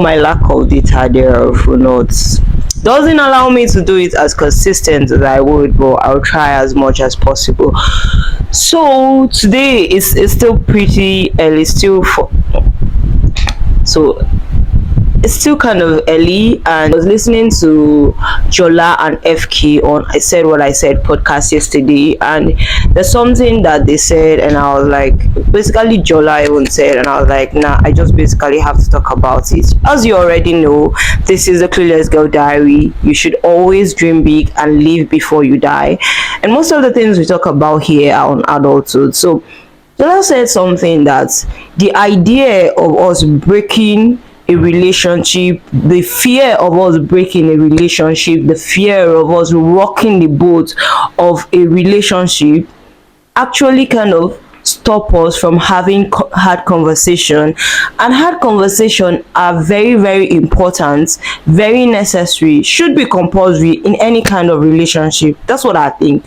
my lack of data there of notes doesn't allow me to do it as consistent as I would, but I'll try as much as possible. So today is still pretty early, still for so it's still kind of early, and I was listening to Jola and FK on I Said What I Said podcast yesterday, and there's something that they said, and I was like, basically Jola even said, and I was like, nah, I just basically have to talk about it. As you already know, this is the Clueless Girl Diary. You should always dream big and live before you die, and most of the things we talk about here are on adulthood. So Jola said something that the idea of us breaking a relationship, the fear of us breaking a relationship, the fear of us rocking the boat of a relationship actually kind of stop us from having hard conversation. And hard conversation are very, very important, very necessary, should be compulsory in any kind of relationship. That's what I think.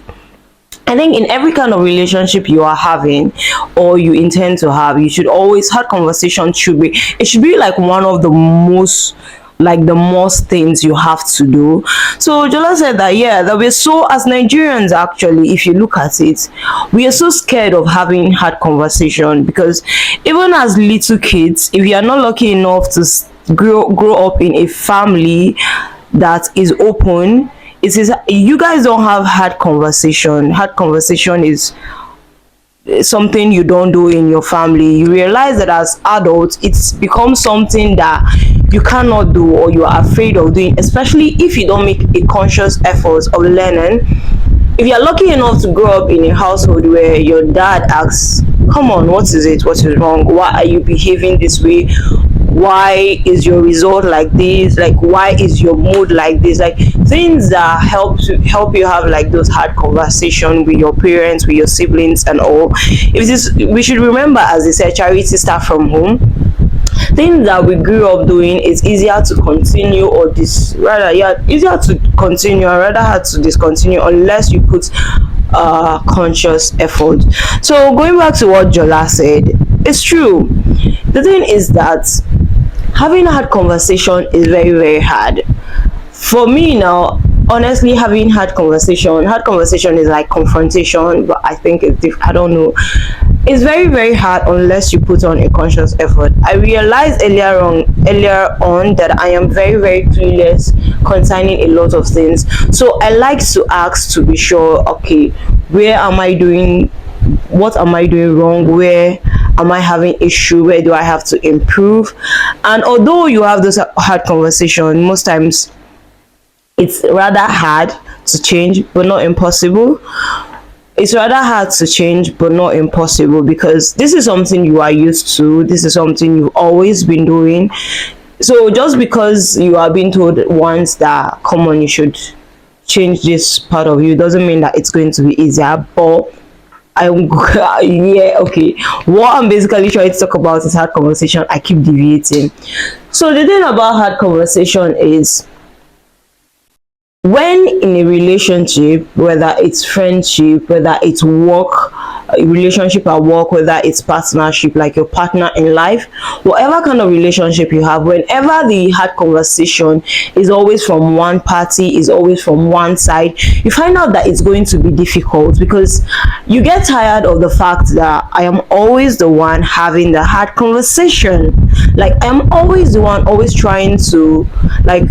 I think in every kind of relationship you are having or you intend to have, you should always have conversation. It should be like one of the most, like the most things you have to do. So Jola said that, yeah, that we're so, as Nigerians, actually, if you look at it, we are so scared of having hard conversation, because even as little kids, if you are not lucky enough to grow up in a family that is open, it is, you guys don't have hard conversation. Hard conversation is something you don't do in your family. You realize that as adults it's become something that you cannot do or you are afraid of doing, especially if you don't make a conscious effort of learning. If you're lucky enough to grow up in a household where your dad asks, come on, what is it, what is wrong, why are you behaving this way, why is your result like this, like why is your mood like this, like things that help you have like those hard conversation with your parents, with your siblings and all. If this, we should remember, as they said, charity start from home. Things that we grew up doing, it's easier to continue or this rather, yeah, easier to continue and rather hard to discontinue unless you put conscious effort. So going back to what Jola said, it's true. The thing is that having a hard conversation is very, very hard. For me now, honestly, having hard conversation is like confrontation, but I think I don't know. It's very, very hard unless you put on a conscious effort. I realized earlier on that I am very, very clueless concerning a lot of things. So I like to ask to be sure, okay, where am I doing, what am I doing wrong, where am I having issue, where do I have to improve? And although you have those hard conversations, most times it's rather hard to change but not impossible. It's rather hard to change but not impossible, because this is something you are used to, this is something you've always been doing. So just because you are being told once that, come on, you should change this part of you, doesn't mean that it's going to be easier. But yeah, okay, what I'm basically trying to talk about is hard conversation. I keep deviating. So the thing about hard conversation is, when in a relationship, whether it's friendship, whether it's work, a relationship at work, whether it's partnership, like your partner in life, whatever kind of relationship you have, whenever the hard conversation is always from one party, is always from one side, you find out that it's going to be difficult, because you get tired of the fact that I am always the one having the hard conversation. Like, I am always the one always trying to, like,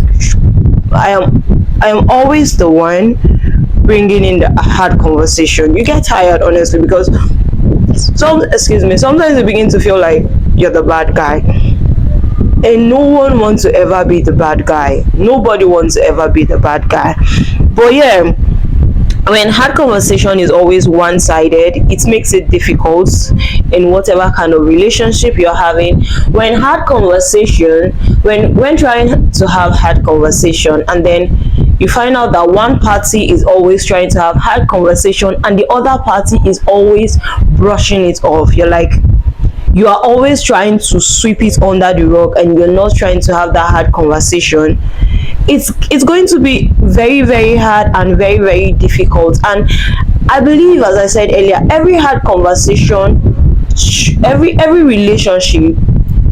I am always the one bringing in the hard conversation. You get tired, honestly, because sometimes you begin to feel like you're the bad guy, and no one wants to ever be the bad guy. Nobody wants to ever be the bad guy. But yeah, when hard conversation is always one-sided, it makes it difficult in whatever kind of relationship you're having. When trying to have hard conversation, and then you find out that one party is always trying to have hard conversation and the other party is always brushing it off, you're like, you are always trying to sweep it under the rug and you're not trying to have that hard conversation. It's going to be very, very hard and very, very difficult. And I believe, as I said earlier, every hard conversation, every relationship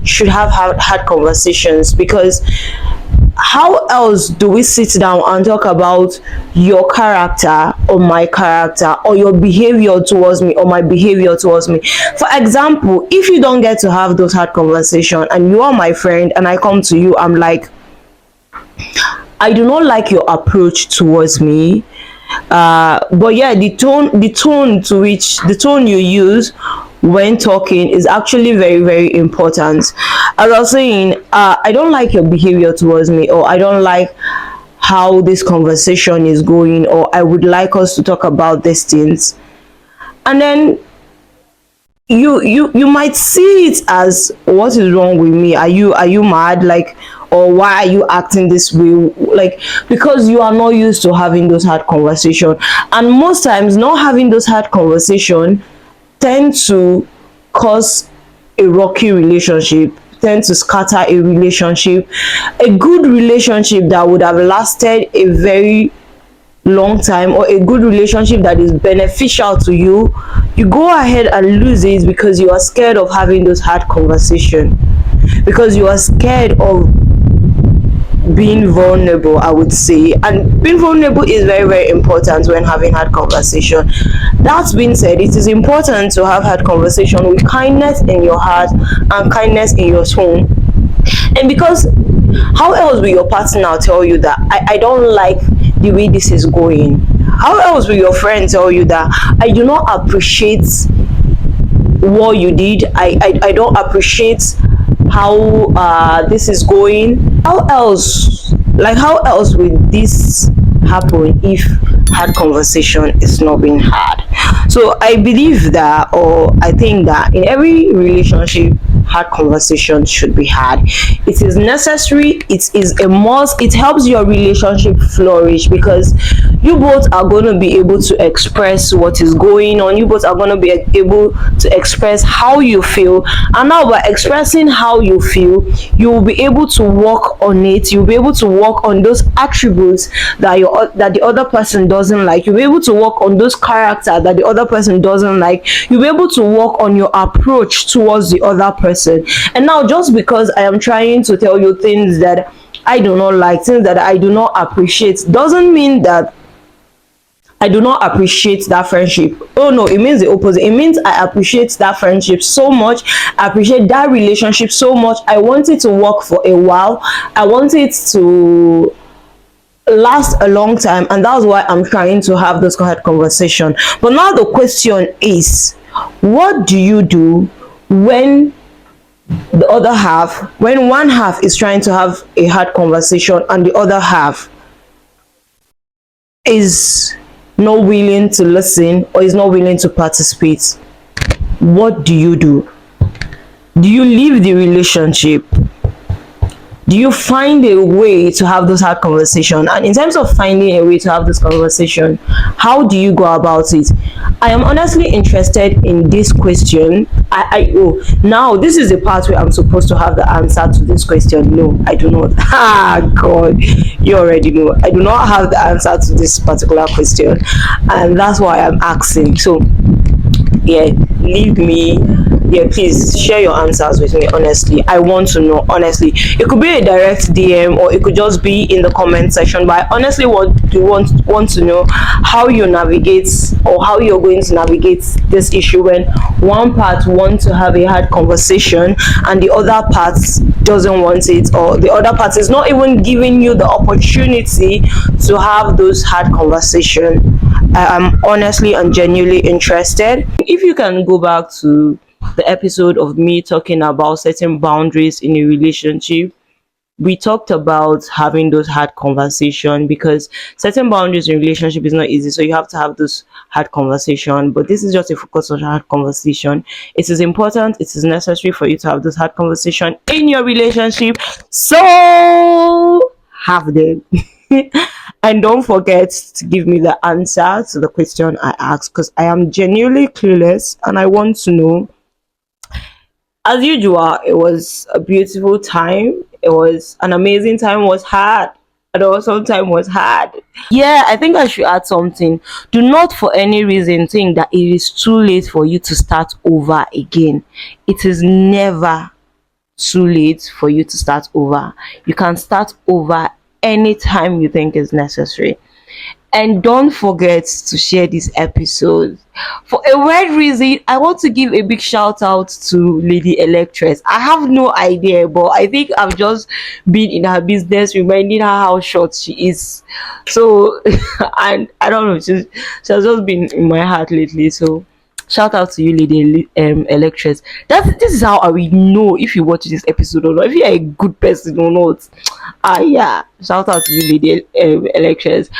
should have had conversations, because how else do we sit down and talk about your character or my character, or your behavior towards me or my behavior towards me? For example, if you don't get to have those hard conversations and you are my friend and I come to you, I'm like, I do not like your approach towards me. But yeah, the tone you use when talking is actually very, very important. As I was saying, I don't like your behavior towards me, or I don't like how this conversation is going, or I would like us to talk about these things. And then you might see it as, what is wrong with me? Are you mad? Like, or why are you acting this way? Like, because you are not used to having those hard conversation, and most times not having those hard conversation tend to cause a rocky relationship, tend to scatter a relationship. A good relationship that would have lasted a very long time, or a good relationship that is beneficial to you, you go ahead and lose it because you are scared of having those hard conversation, because you are scared of being vulnerable, I would say. And being vulnerable is very, very important when having hard conversation. That being said, it is important to have hard conversation with kindness in your heart and kindness in your tone. And because how else will your partner tell you that I don't like the way this is going? How else will your friend tell you that I do not appreciate what you did? I don't appreciate how this is going. How else, like, how else would this happen if hard conversation is not being had? So I believe that, or I think that in every relationship, hard conversation should be had. It is necessary, it is a must, it helps your relationship flourish, because you both are going to be able to express what is going on, you both are going to be able to express how you feel, and now by expressing how you feel, you will be able to work on it, you'll be able to work on those attributes that the other person doesn't like, you'll be able to work on those character that the other person doesn't like, you'll be able to work on your approach towards the other person. And now, just because I am trying to tell you things that I do not like, things that I do not appreciate, doesn't mean that I do not appreciate that friendship. Oh no, it means the opposite. It means I appreciate that friendship so much. I appreciate that relationship so much. I want it to work for a while. I want it to last a long time, and that's why I'm trying to have this hard conversation. But now the question is, what do you do when the other half, when one half is trying to have a hard conversation and the other half is not willing to listen or is not willing to participate? What do you do? Do you leave the relationship? Do you find a way to have those hard conversations? And in terms of finding a way to have this conversation, how do you go about it? I am honestly interested in this question. Now this is the part where I'm supposed to have the answer to this question. No, I do not. God, you already know. I do not have the answer to this particular question, and that's why I'm asking. So yeah, leave me, yeah, please share your answers with me. Honestly, I want to know. Honestly, it could be a direct DM or it could just be in the comment section, but I honestly want to know how you navigate, or how you're going to navigate this issue when one part wants to have a hard conversation and the other part doesn't want it, or the other part is not even giving you the opportunity to have those hard conversations. I'm honestly and genuinely interested. If you can go back to the episode of me talking about setting boundaries in a relationship, we talked about having those hard conversation, because setting boundaries in a relationship is not easy, so you have to have those hard conversation. But this is just a focus on hard conversation. It is important, it is necessary for you to have those hard conversation in your relationship, so have them. And don't forget to give me the answer to the question I asked, because I am genuinely clueless and I want to know. As usual, it was a beautiful time. It was an amazing time. It was hard. And also time was hard. Yeah, I think I should add something. Do not for any reason think that it is too late for you to start over again. It is never too late for you to start over. You can start over anytime you think is necessary. And don't forget to share this episode. For a weird reason, I want to give a big shout out to Lady Electress. I have no idea, but I think I've just been in her business, reminding her how short she is. So, and I don't know, she has just been in my heart lately. So, shout out to you, Lady Electress. This is how I will know if you watch this episode or not, if you're a good person or not. Yeah, shout out to you, Lady Electress.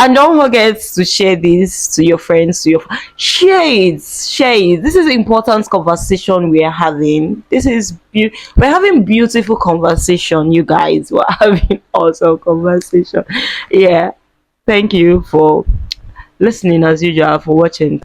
And don't forget to share this to your friends, to your share it, share it. This is important conversation we are having. We're having beautiful conversation, you guys. We're having awesome conversation. Yeah, thank you for listening as usual, for watching.